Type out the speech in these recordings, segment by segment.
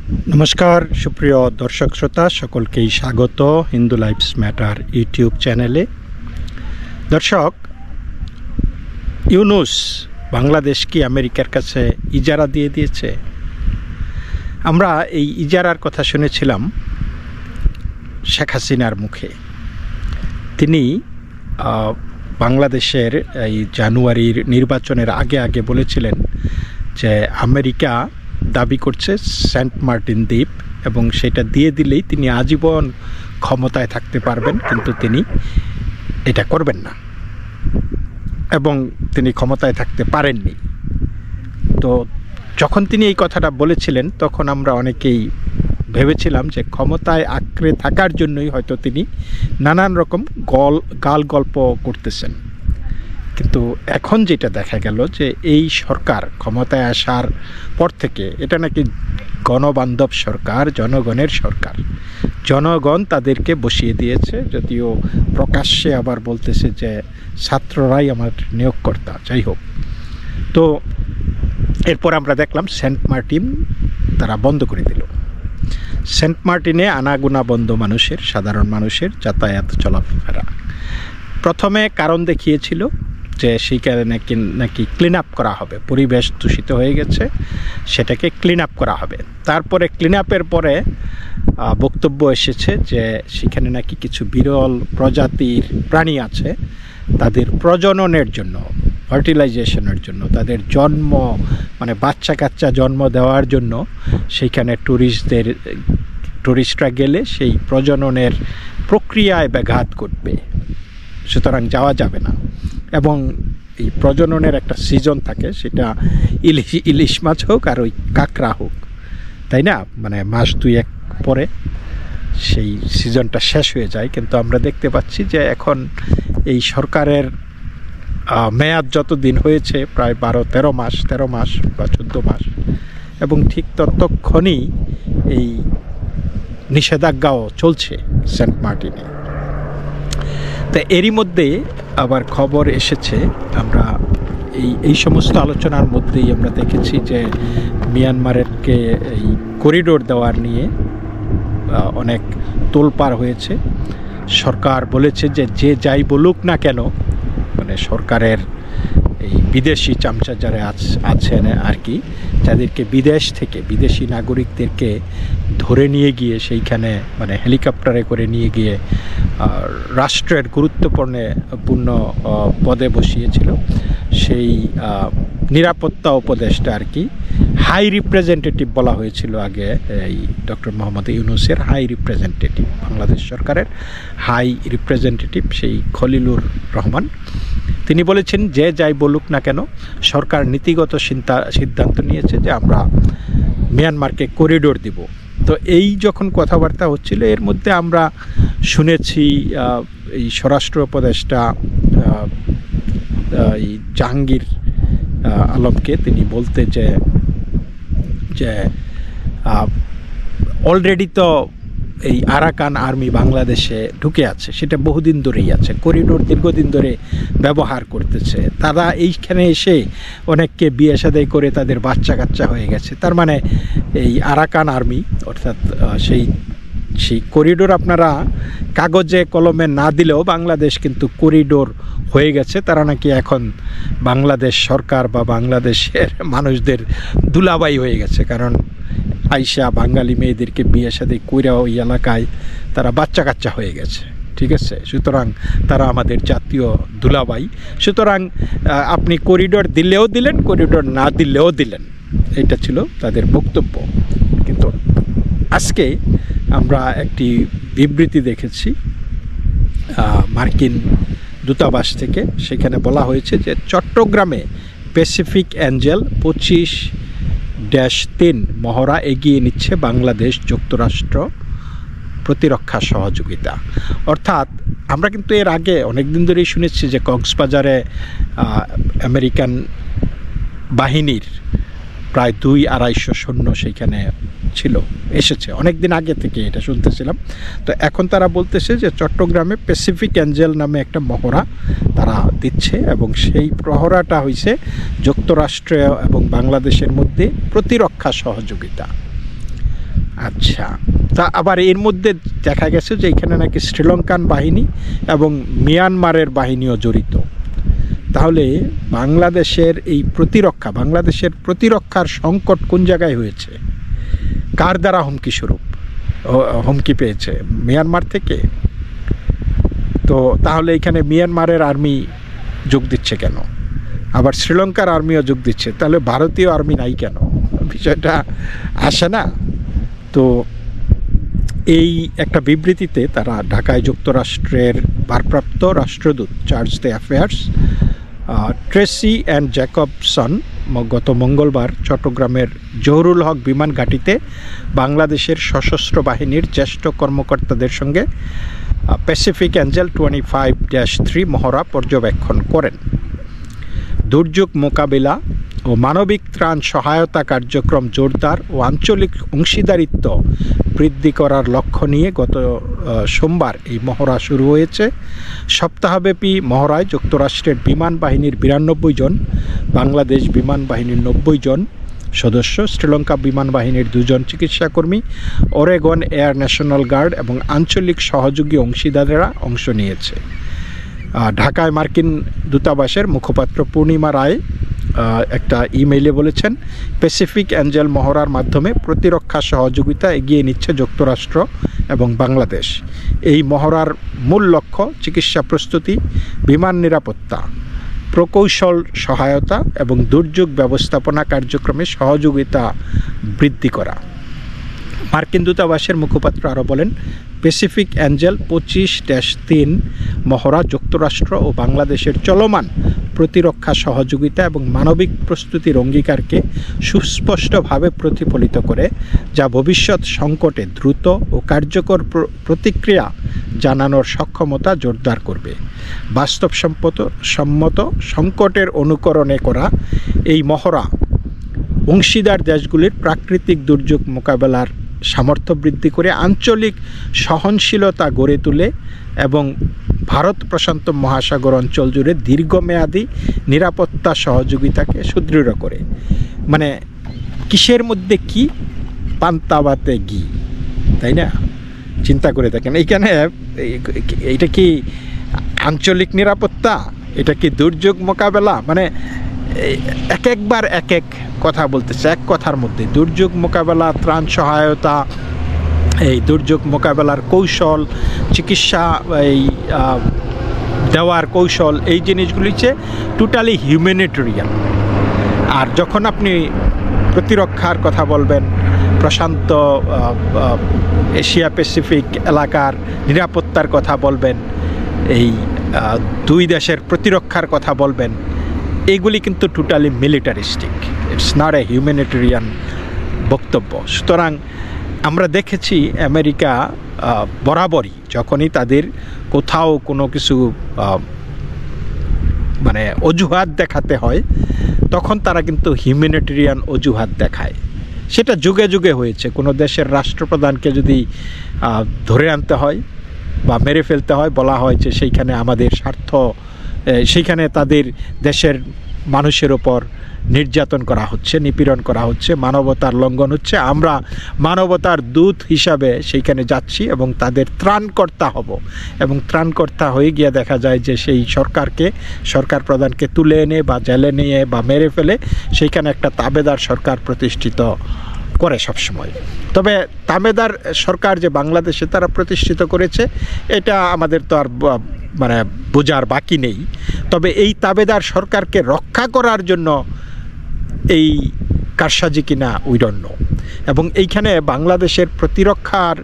নমস্কার সুপ্রিয় দর্শক শ্রোতা, সকলকেই স্বাগত হিন্দু লাইফস ম্যাটার ইউটিউব চ্যানেলে। দর্শক, ইউনূস বাংলাদেশ কি আমেরিকার কাছে ইজারা দিয়ে দিয়েছে? আমরা এই ইজারার কথা শুনেছিলাম শেখ হাসিনার মুখে। তিনি বাংলাদেশের এই জানুয়ারির নির্বাচনের আগে বলেছিলেন যে আমেরিকা দাবি করছে সেন্ট মার্টিন দ্বীপ এবং সেটা দিয়ে দিলেই তিনি আজীবন ক্ষমতায় থাকতে পারবেন, কিন্তু তিনি এটা করবেন না এবং তিনি ক্ষমতায় থাকতে পারেননি। তো যখন তিনি এই কথাটা বলেছিলেন তখন আমরা অনেকেই ভেবেছিলাম যে ক্ষমতায় আঁকড়ে থাকার জন্যই হয়তো তিনি নানান রকম গাল গল্প করতেছেন। কিন্তু এখন যেটা দেখা গেল যে এই সরকার ক্ষমতায় আসার পর থেকে এটা নাকি গণবান্ধব সরকার, জনগণের সরকার। জনগণ তাদেরকে বসিয়ে দিয়েছে, যদিও প্রকাশ্যে আবার বলতেছে যে ছাত্ররাই আমার নিয়োগকর্তা। যাই হোক, তো এরপর আমরা দেখলাম সেন্ট মার্টিন তারা বন্ধ করে দিল। সেন্ট মার্টিনে আনাগোনা বন্ধ মানুষের, সাধারণ মানুষের যাতায়াত চলাফেরা। প্রথমে কারণ দেখিয়েছিল যে সেইখানে নাকি ক্লিন আপ করা হবে, পরিবেশ দূষিত হয়ে গেছে, সেটাকে ক্লিন আপ করা হবে। তারপরে ক্লিন আপের পরে বক্তব্য এসেছে যে সেখানে নাকি কিছু বিরল প্রজাতির প্রাণী আছে, তাদের প্রজননের জন্য, ফার্টিলাইজেশনের জন্য, তাদের জন্ম মানে বাচ্চা কাচ্চা জন্ম দেওয়ার জন্য সেইখানে টুরিস্টরা গেলে সেই প্রজননের প্রক্রিয়ায় ব্যাঘাত ঘটবে, সুতরাং যাওয়া যাবে না। এবং এই প্রজননের একটা সিজন থাকে, সেটা ইলিশ মাছ হোক আর ওই কাঁকড়া হোক, তাই না? মানে মাস দুয়েক পরে সেই সিজনটা শেষ হয়ে যায়। কিন্তু আমরা দেখতে পাচ্ছি যে এখন এই সরকারের মেয়াদ যত দিন হয়েছে, প্রায় 13 মাস বা 14 মাস, এবং ঠিক ততক্ষণই এই নিষেধাজ্ঞাও চলছে সেন্ট মার্টিনে। তো এরই মধ্যে আবার খবর এসেছে, আমরা এই সমস্ত আলোচনার মধ্যেই আমরা দেখেছি যে মিয়ানমারকে এই করিডোর দেওয়ার নিয়ে অনেক তোলপাড় হয়েছে। সরকার বলেছে যে যাই বলুক না কেন, মানে সরকারের এই বিদেশি চামচা যারা আছেন আর কি, যাদেরকে বিদেশ থেকে বিদেশি নাগরিকদেরকে ধরে নিয়ে গিয়ে সেইখানে মানে হেলিকপ্টারে করে নিয়ে গিয়ে রাষ্ট্রের গুরুত্বপূর্ণ পদে বসিয়েছিল সেই নিরাপত্তা উপদেষ্টা আর কি, হাই রিপ্রেজেন্টেটিভ বলা হয়েছিল আগে, এই ডক্টর মোহাম্মদ ইউনূসের হাই রিপ্রেজেন্টেটিভ, বাংলাদেশ সরকারের হাই রিপ্রেজেন্টেটিভ সেই খলিলুর রহমান, তিনি বলেছেন যে যাই বলুক না কেন সরকার নীতিগত সিদ্ধান্ত নিয়েছে যে আমরা মিয়ানমারকে করিডোর দিব। তো এই যখন কথাবার্তা হচ্ছিল, এর মধ্যে আমরা শুনেছি এই স্বরাষ্ট্র উপদেষ্টা এই জাহাঙ্গীর আলমকে তিনি বলতে যে অলরেডি তো এই আরাকান আর্মি বাংলাদেশে ঢুকে আছে, সেটা বহুদিন ধরেই আছে, করিডোর দীর্ঘদিন ধরে ব্যবহার করতেছে, তারা এইখানে এসে অনেককে বিয়ে শাদী করে তাদের বাচ্চা কাচ্চা হয়ে গেছে। তার মানে এই আরাকান আর্মি অর্থাৎ সেই করিডোর আপনারা কাগজে কলমে না দিলেও বাংলাদেশ কিন্তু করিডোর হয়ে গেছে। তারা নাকি এখন বাংলাদেশ সরকার বা বাংলাদেশের মানুষদের দুলাবাই হয়ে গেছে, কারণ আইসা বাঙালি মেয়েদেরকে বিয়ে শাদী কইরা ওই এলাকায় তারা বাচ্চা কাচ্চা হয়ে গেছে, ঠিক আছে? সুতরাং তারা আমাদের জাতীয় দুলাবাই। সুতরাং আপনি করিডোর দিলেও দিলেন, করিডোর না দিলেও দিলেন, এটা ছিল তাদের বক্তব্য। কিন্তু আজকে আমরা একটি বিবৃতি দেখেছি মার্কিন দূতাবাস থেকে, সেখানে বলা হয়েছে যে চট্টগ্রামে প্যাসিফিক অ্যাঞ্জেল 25-3 মহড়া এগিয়ে নিচ্ছে বাংলাদেশ যুক্তরাষ্ট্র প্রতিরক্ষা সহযোগিতা। অর্থাৎ আমরা কিন্তু এর আগে অনেক দিন ধরেই শুনেছি যে কক্সবাজারে আমেরিকান বাহিনীর প্রায় 200-250 সৈন্য সেইখানে এসেছে, অনেক দিন আগে থেকে এটা শুনতেছিলাম। তো এখন তারা বলতেছে যে চট্টগ্রামে প্যাসিফিক অ্যাঞ্জেল নামে একটা মহড়া তারা দিচ্ছে, এবং সেই প্রহরাটা হয়েছে যুক্তরাষ্ট্র এবং বাংলাদেশের মধ্যে প্রতিরক্ষা সহযোগিতা। আচ্ছা, তা আবার এর মধ্যে দেখা গেছে যে এখানে নাকি শ্রীলঙ্কান বাহিনী এবং মিয়ানমারের বাহিনীও জড়িত। তাহলে বাংলাদেশের প্রতিরক্ষার সংকট কোন জায়গায় হয়েছে? কার দ্বারা হুমকি পেয়েছে? মিয়ানমার থেকে। তো তাহলে এখানে মিয়ানমারের আর্মি যোগ দিচ্ছে কেন? আবার শ্রীলঙ্কার আর্মিও যোগ দিচ্ছে, তাহলে ভারতীয় আর্মি নাই কেন? বিষয়টা আসে না। তো এই একটা বিবৃতিতে তারা ঢাকায় যুক্তরাষ্ট্রের ভারপ্রাপ্ত রাষ্ট্রদূত charge d' affaires Tracey Ann Jacobson গত মঙ্গলবার চট্টগ্রামের জহুরুল হক বিমান ঘাঁটিতে বাংলাদেশের সশস্ত্র বাহিনীর জ্যেষ্ঠ কর্মকর্তাদের সঙ্গে প্যাসিফিক অ্যাঞ্জেল 25-3 মহড়া পর্যবেক্ষণ করেন। দুর্যোগ মোকাবিলা ও মানবিক ত্রাণ সহায়তা কার্যক্রম জোরদার ও আঞ্চলিক অংশীদারিত্ব বৃদ্ধি করার লক্ষ্য নিয়ে গত সোমবার এই মহড়া শুরু হয়েছে। সপ্তাহব্যাপী মহড়ায় যুক্তরাষ্ট্রের বিমান বাহিনীর 92 জন, বাংলাদেশ বিমান বাহিনীর 90 জন সদস্য, শ্রীলঙ্কা বিমান বাহিনীর 2 জন চিকিৎসাকর্মী, ওরেগন এয়ার ন্যাশনাল গার্ড এবং আঞ্চলিক সহযোগী অংশীদারেরা অংশ নিয়েছে। ঢাকায় মার্কিন দূতাবাসের মুখপাত্র পূর্ণিমা রায় একটা ইমেইলে বলেছেন, প্যাসিফিক অ্যাঞ্জেল মহড়ার মাধ্যমে প্রতিরক্ষা সহযোগিতা এগিয়ে নিচ্ছে যুক্তরাষ্ট্র এবং বাংলাদেশ। এই মহড়ার মূল লক্ষ্য চিকিৎসা প্রস্তুতি, বিমান নিরাপত্তা, প্রকৌশল সহায়তা এবং দুর্যোগ ব্যবস্থাপনা কার্যক্রমে সহযোগিতা বৃদ্ধি করা। মার্কিন দূতাবাসের মুখপাত্র আরও বলেন, প্যাসিফিক অ্যাঞ্জেল 25-3 মহড়া যুক্তরাষ্ট্র ও বাংলাদেশের চলমান প্রতিরক্ষা সহযোগিতা এবং মানবিক প্রস্তুতির অঙ্গীকারকে সুস্পষ্টভাবে প্রতিফলিত করে, যা ভবিষ্যৎ সংকটে দ্রুত ও কার্যকর প্রতিক্রিয়া জানানোর সক্ষমতা জোরদার করবে। বাস্তবসম্মত সংকটের অনুকরণে করা এই মহড়া অংশীদার দেশগুলির প্রাকৃতিক দুর্যোগ মোকাবেলার সামর্থ্য বৃদ্ধি করে আঞ্চলিক সহনশীলতা গড়ে তোলে এবং ভারত প্রশান্ত মহাসাগর অঞ্চল জুড়ে দীর্ঘমেয়াদী নিরাপত্তা সহযোগিতাকে সুদৃঢ় করে। মানে কিসের মধ্যে কি, পান্তাবাতে ঘি, তাই না? চিন্তা করে দেখেন, এইখানে এটা কি আঞ্চলিক নিরাপত্তা, এটা কি দুর্যোগ মোকাবেলা? মানে একবার এক এক কথা বলতেছে। এক কথার মধ্যে দুর্যোগ মোকাবেলা, ত্রাণ সহায়তা, এই দুর্যোগ মোকাবেলার কৌশল, চিকিৎসা এই দেওয়ার কৌশল, এই জিনিসগুলি হচ্ছে টোটালি হিউম্যানিটেরিয়ান। আর যখন আপনি প্রতিরক্ষার কথা বলবেন, প্রশান্ত এশিয়া প্যাসিফিক এলাকার নিরাপত্তার কথা বলবেন, এই দুই দেশের প্রতিরক্ষার কথা বলবেন, এইগুলি কিন্তু totally militaristic, it's not a humanitarian বক্তব্য। সুতরাং আমরা দেখেছি আমেরিকা বরাবরই যখনই তাদের কোথাও কোনো কিছু মানে অজুহাত দেখাতে হয়, তখন তারা কিন্তু হিউম্যানিটেরিয়ান অজুহাত দেখায়। সেটা যুগে যুগে হয়েছে। কোনো দেশের রাষ্ট্রপ্রধানকে যদি ধরে আনতে হয় বা মেরে ফেলতে হয়, বলা হয় যে সেইখানে আমাদের স্বার্থ, সেইখানে তাদের দেশের মানুষের ওপর নির্যাতন করা হচ্ছে, নিপীড়ন করা হচ্ছে, মানবতার লঙ্ঘন হচ্ছে। আমরা মানবতার দূত হিসাবে সেইখানে যাচ্ছি এবং তাদের ত্রাণকর্তা হব। এবং ত্রাণকর্তা হয়ে গিয়ে দেখা যায় যে সেই সরকার প্রধানকে তুলে এনে বা জেলে নিয়ে বা মেরে ফেলে সেইখানে একটা তাবেদার সরকার প্রতিষ্ঠিত করে সবসময়। তবে তাবেদার সরকার যে বাংলাদেশে তারা প্রতিষ্ঠিত করেছে, এটা আমাদের তো আর মানে বোঝার বাকি নেই। তবে এই তাবেদার সরকারকে রক্ষা করার জন্য এই কারসাজি কিনা উই ডোন্ট নো। এবং এইখানে বাংলাদেশের প্রতিরক্ষার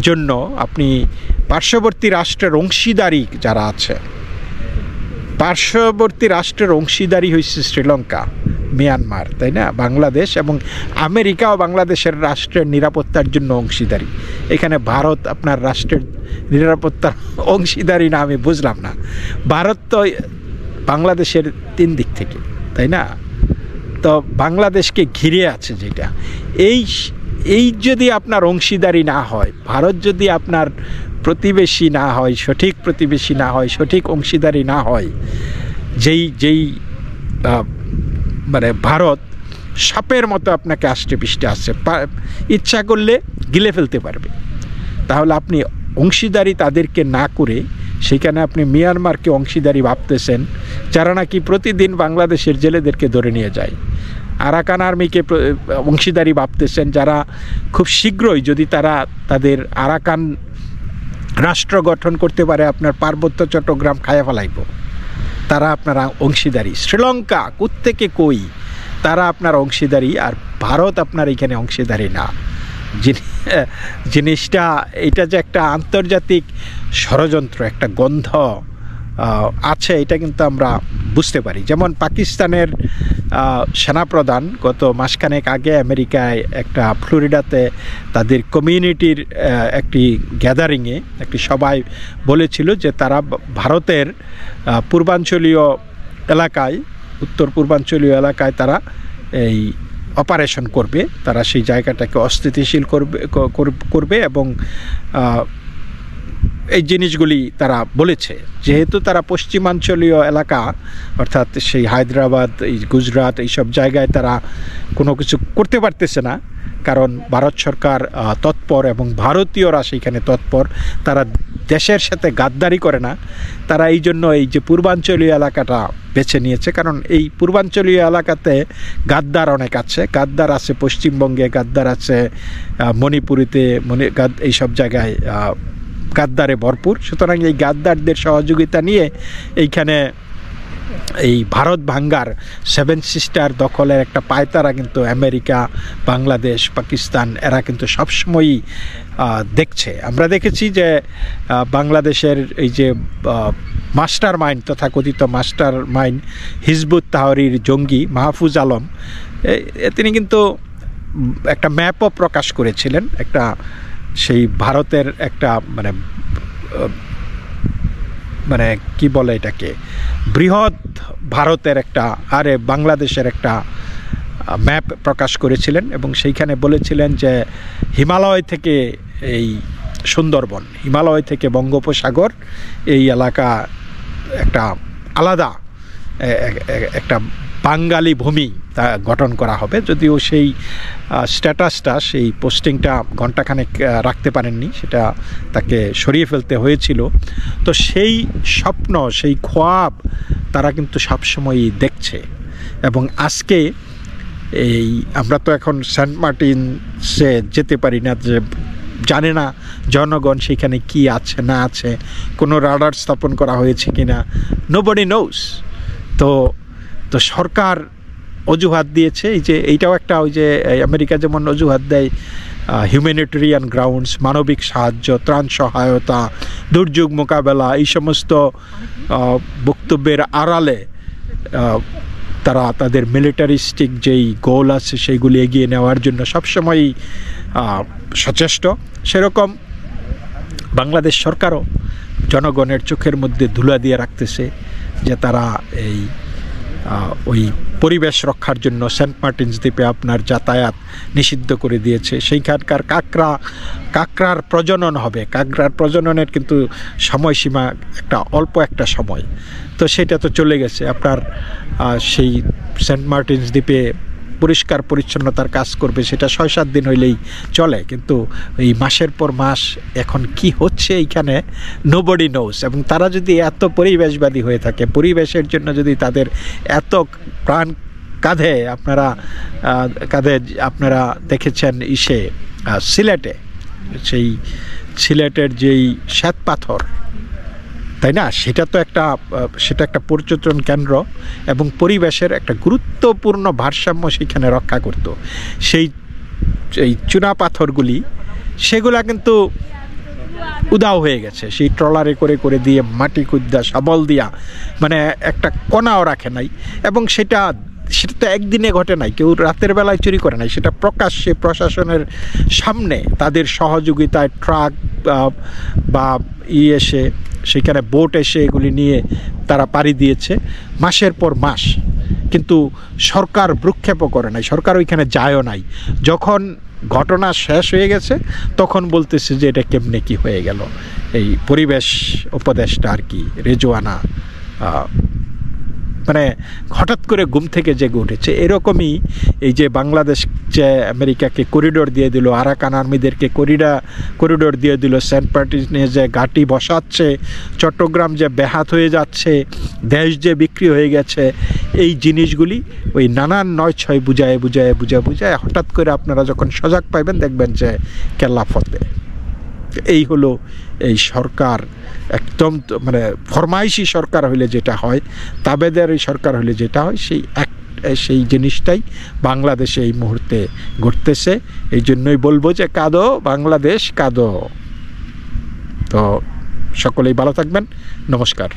জন্য আপনি পার্শ্ববর্তী রাষ্ট্রের অংশীদারি যারা আছে, পার্শ্ববর্তী রাষ্ট্রের অংশীদারি হয়েছে শ্রীলঙ্কা, মিয়ানমার, তাই না? বাংলাদেশ এবং আমেরিকাও বাংলাদেশের রাষ্ট্রের নিরাপত্তার জন্য অংশীদারি। এখানে ভারত আপনার রাষ্ট্রের নিরাপত্তার অংশীদারি না, আমি বুঝলাম না। ভারত তো বাংলাদেশের 3 দিক থেকে, তাই না? তো বাংলাদেশকে ঘিরে আছে যেটা, এই যদি আপনার অংশীদারি না হয়, ভারত যদি আপনার প্রতিবেশী না হয়, সঠিক প্রতিবেশী না হয়, সঠিক অংশীদারি না হয়, যেই মানে ভারত সাপের মতো আপনাকে আষ্টে পিষ্টে আসছে, ইচ্ছা করলে গিলে ফেলতে পারবে। তাহলে আপনি অংশীদারি তাদেরকে না করে সেখানে আপনি মিয়ানমারকে অংশীদারি ভাবতেছেন, যারা নাকি প্রতিদিন বাংলাদেশের জেলেদেরকে ধরে নিয়ে যায়। আরাকান আর্মিকে অংশীদারি ভাবতেছেন, যারা খুব শীঘ্রই যদি তারা তাদের আরাকান রাষ্ট্র গঠন করতে পারে আপনার পার্বত্য চট্টগ্রাম খায়া ফেলাইব, তারা আপনার অংশীদারি। শ্রীলঙ্কা কোত্থেকে কই, তারা আপনার অংশীদারি, আর ভারত আপনার এখানে অংশীদারি না। জিনিসটা এটা যে একটা আন্তর্জাতিক ষড়যন্ত্র, একটা গন্ধ আছে, এটা কিন্তু আমরা বুঝতে পারি। যেমন পাকিস্তানের সেনাপ্রধান গত মাসখানেক আগে আমেরিকায় একটা ফ্লোরিডাতে তাদের কমিউনিটির একটি গ্যাদারিংয়ে, একটি সভায় বলেছিল যে তারা ভারতের পূর্বাঞ্চলীয় এলাকায়, উত্তর পূর্বাঞ্চলীয় এলাকায় তারা এই অপারেশন করবে, তারা সেই জায়গাটাকে অস্থিতিশীল করবে এবং এই জিনিসগুলি তারা বলেছে। যেহেতু তারা পশ্চিমাঞ্চলীয় এলাকা, অর্থাৎ সেই হায়দ্রাবাদ, এই গুজরাট, এইসব জায়গায় তারা কোনো কিছু করতে পারতেছে না, কারণ ভারত সরকার তৎপর এবং ভারতীয়রা সেইখানে তৎপর, তারা দেশের সাথে গাদ্দারি করে না। তারা এই জন্য এই যে পূর্বাঞ্চলীয় এলাকাটা বেছে নিয়েছে, কারণ এই পূর্বাঞ্চলীয় এলাকাতে গাদ্দার অনেক আছে। গাদ্দার আছে পশ্চিমবঙ্গে, গাদ্দার আছে মণিপুরিতে, এইসব জায়গায় গাদ্দারে ভরপুর। সুতরাং এই গাদ্দারদের সহযোগিতা নিয়ে এইখানে এই ভারত ভাঙ্গার, সেভেন সিস্টার দখলের একটা পায়তারা কিন্তু আমেরিকা, বাংলাদেশ, পাকিস্তান এরা কিন্তু সবসময়ই দেখছে। আমরা দেখেছি যে বাংলাদেশের এই যে মাস্টার মাইন্ড, তথাকথিত মাস্টার মাইন্ড হিজবুত তাহরির জঙ্গি মাহফুজ আলম, তিনি কিন্তু একটা ম্যাপও প্রকাশ করেছিলেন, একটা সেই ভারতের একটা মানে কি বলে এটাকে, বৃহৎ ভারতের একটা বাংলাদেশের একটা ম্যাপ প্রকাশ করেছিলেন এবং সেইখানে বলেছিলেন যে হিমালয় থেকে এই সুন্দরবন, হিমালয় থেকে বঙ্গোপসাগর, এই এলাকা একটা আলাদা একটা বাঙালি ভূমি তা গঠন করা হবে। যদিও সেই স্ট্যাটাসটা, সেই পোস্টিংটা ঘণ্টাখানেক রাখতে পারেননি, সেটা তাকে সরিয়ে ফেলতে হয়েছিল। তো সেই স্বপ্ন, সেই খোয়াব তারা কিন্তু সবসময়ই দেখছে। এবং আজকে এই আমরা তো এখন সেন্ট মার্টিনসে যেতে পারি না, যে জানে না জনগণ সেখানে কি আছে না আছে, কোনো রাডার স্থাপন করা হয়েছে কিনা, নোবডি নোস। তো সরকার অজুহাত দিয়েছে, এই যে এইটাও একটা, ওই যে আমেরিকা যেমন অজুহাত দেয় হিউম্যানিটেরিয়ান গ্রাউন্ডস, মানবিক সাহায্য, ত্রাণ সহায়তা, দুর্যোগ মোকাবেলা, এই সমস্ত বক্তব্যের আড়ালে তারা তাদের মিলিটারিস্টিক যেই গোল আছে সেইগুলি এগিয়ে নেওয়ার জন্য সবসময়ই সচেষ্ট। সেরকম বাংলাদেশ সরকারও জনগণের চোখের মধ্যে ধুলা দিয়ে রাখতেছে যে তারা এই ওই পরিবেশ রক্ষার জন্য সেন্ট মার্টিনস দ্বীপে আপনার যাতায়াত নিষিদ্ধ করে দিয়েছে। সেইখানকার কাঁকড়ার প্রজনন হবে, কাঁকড়ার প্রজননের কিন্তু সময়সীমা অল্প একটা সময়, তো সেটা তো চলে গেছে। আপনার সেই সেন্ট মার্টিনস দ্বীপে পরিষ্কার পরিচ্ছন্নতার কাজ করবে, সেটা 6-7 দিন হইলেই চলে, কিন্তু এই মাসের পর মাস এখন কি হচ্ছে এইখানে নোবডি নোস। এবং তারা যদি এত পরিবেশবাদী হয়ে থাকে, পরিবেশের জন্য যদি তাদের এত প্রাণ কাঁধে, আপনারা দেখেছেন সিলেটে, সেই সিলেটের যেই শ্বেত পাথর, তাই না, সেটা একটা পর্যটন কেন্দ্র এবং পরিবেশের একটা গুরুত্বপূর্ণ ভারসাম্য সেখানে রক্ষা করত। সেই চুনা পাথরগুলি, সেগুলা কিন্তু উদাও হয়ে গেছে। সেই ট্রলারে করে দিয়ে, মাটি কুদ্দা, শাবল দিয়া, মানে একটা কণাও রাখে নাই। এবং সেটা তো একদিনে ঘটে নাই, কেউ রাতের বেলায় চুরি করে নাই, সেটা প্রকাশ্যে প্রশাসনের সামনে তাদের সহযোগিতায় ট্রাক বা এসে, সেখানে বোট এসে এগুলি নিয়ে তারা পাড়ি দিয়েছে মাসের পর মাস, কিন্তু সরকার ভ্রুক্ষেপও করে নাই, সরকার ওইখানে যায়ও নাই। যখন ঘটনা শেষ হয়ে গেছে তখন বলতেছে যে এটা কেমনে কি হয়ে গেল। এই পরিবেশ উপদেষ্টা আর কি, রেজওয়ানা মানে হঠাৎ করে ঘুম থেকে জেগে উঠেছে। এরকমই এই যে বাংলাদেশ যে আমেরিকাকে করিডোর দিয়ে দিল, আরাকান আর্মিদেরকে করিডোর দিয়ে দিল, সেন্ট মার্টিনে যে ঘাঁটি বসাচ্ছে, চট্টগ্রাম যে ব্যাহাত হয়ে যাচ্ছে, দেশ যে বিক্রি হয়ে গেছে, এই জিনিসগুলি ওই নানান 9-6 বুঝায় হঠাৎ করে আপনারা যখন সজাগ পাইবেন দেখবেন যে কেল্লা ফতে। এই হলো এই সরকার, একদম মানে ফরমাইশি সরকার হইলে যেটা হয়, তাবেদারি সরকার হইলে যেটা হয়, সেই জিনিসটাই বাংলাদেশে এই মুহূর্তে ঘটতেছে। এই জন্যই বলবো যে কাঁদো বাংলাদেশ কাঁদো। তো সকলেই ভালো থাকবেন, নমস্কার।